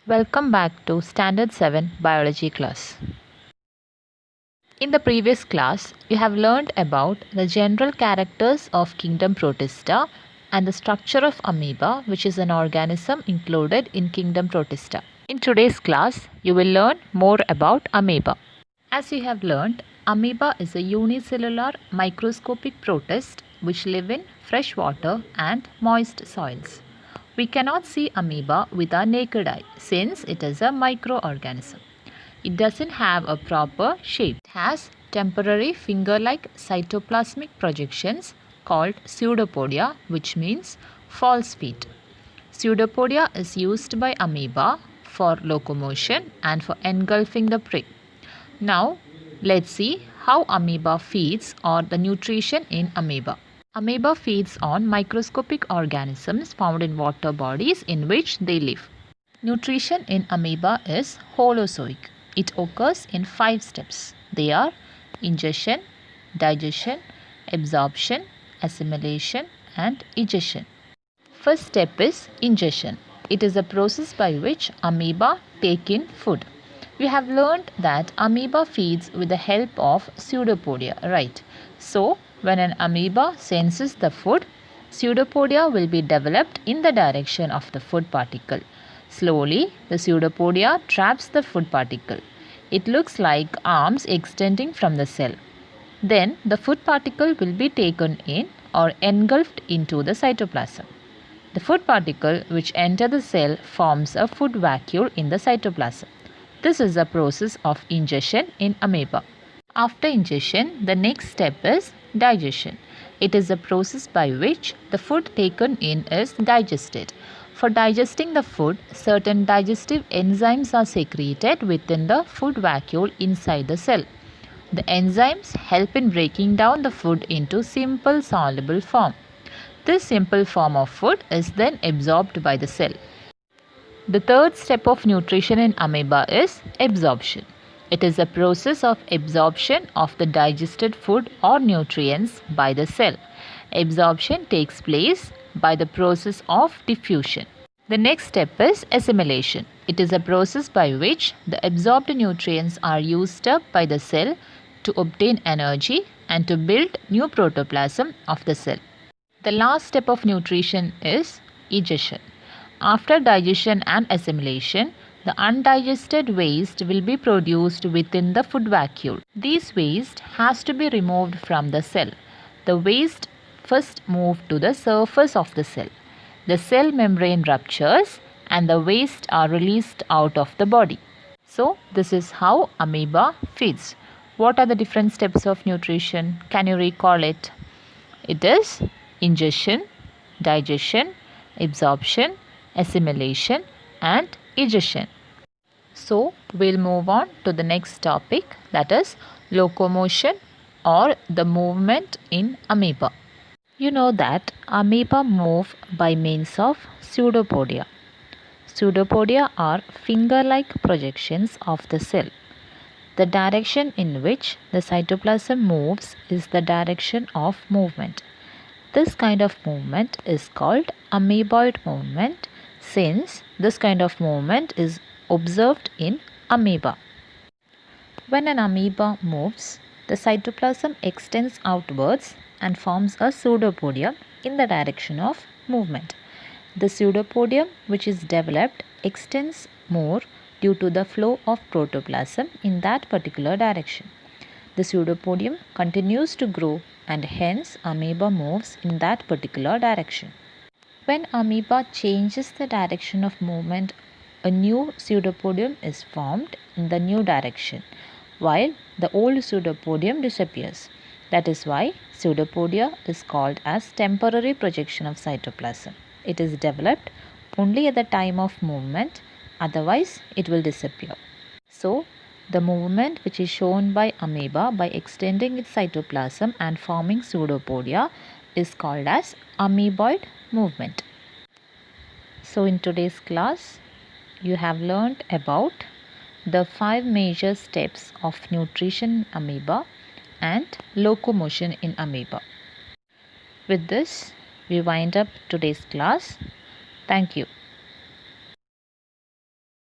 Welcome back to Standard 7 Biology class. In the previous class, you have learned about the general characters of kingdom Protista and the structure of amoeba, which is an organism included in kingdom Protista. In today's class, you will learn more about amoeba. As you have learned, amoeba is a unicellular microscopic protist which live in fresh water and moist soils. We cannot see amoeba with our naked eye since it is a microorganism. It doesn't have a proper shape. It has temporary finger-like cytoplasmic projections called pseudopodia, which means false feet. Pseudopodia is used by amoeba for locomotion and for engulfing the prey. Now, let's see how amoeba feeds or the nutrition in amoeba. Amoeba feeds on microscopic organisms found in water bodies in which they live. Nutrition in amoeba is holozoic. It occurs in 5 steps. They are ingestion, digestion, absorption, assimilation and egestion. First step is ingestion. It is a process by which amoeba take in food. We have learned that amoeba feeds with the help of pseudopodia, right? So, when an amoeba senses the food, pseudopodia will be developed in the direction of the food particle. Slowly, the pseudopodia traps the food particle. It looks like arms extending from the cell. Then, the food particle will be taken in or engulfed into the cytoplasm. The food particle which enter the cell forms a food vacuole in the cytoplasm. This is the process of ingestion in amoeba. After ingestion, the next step is digestion. It is a process by which the food taken in is digested. For digesting the food, certain digestive enzymes are secreted within the food vacuole inside the cell. The enzymes help in breaking down the food into simple soluble form. This simple form of food is then absorbed by the cell. The third step of nutrition in amoeba is absorption. It is a process of absorption of the digested food or nutrients by the cell. Absorption takes place by the process of diffusion. The next step is assimilation. It is a process by which the absorbed nutrients are used up by the cell to obtain energy and to build new protoplasm of the cell. The last step of nutrition is egestion. After digestion and assimilation, the undigested waste will be produced within the food vacuole. This waste has to be removed from the cell. The waste first moves to the surface of the cell. The cell membrane ruptures and the waste are released out of the body. So, this is how amoeba feeds. What are the different steps of nutrition? Can you recall it? It is ingestion, digestion, absorption, assimilation and egestion. So, we'll move on to the next topic, that is locomotion or the movement in amoeba. You know that amoeba move by means of pseudopodia. Pseudopodia are finger-like projections of the cell. The direction in which the cytoplasm moves is the direction of movement. This kind of movement is called amoeboid movement since this kind of movement is observed in amoeba. When an amoeba moves, the cytoplasm extends outwards and forms a pseudopodium in the direction of movement. The pseudopodium which is developed extends more due to the flow of protoplasm in that particular direction. The pseudopodium continues to grow and hence amoeba moves in that particular direction. When amoeba changes the direction of movement, a new pseudopodium is formed in the new direction, while the old pseudopodium disappears. That is why pseudopodia is called as temporary projection of cytoplasm. It is developed only at the time of movement, otherwise it will disappear. So, the movement which is shown by amoeba by extending its cytoplasm and forming pseudopodia is called as amoeboid movement. So, in today's class, you have learned about the 5 major steps of nutrition in amoeba and locomotion in amoeba. With this, we wind up today's class. Thank you.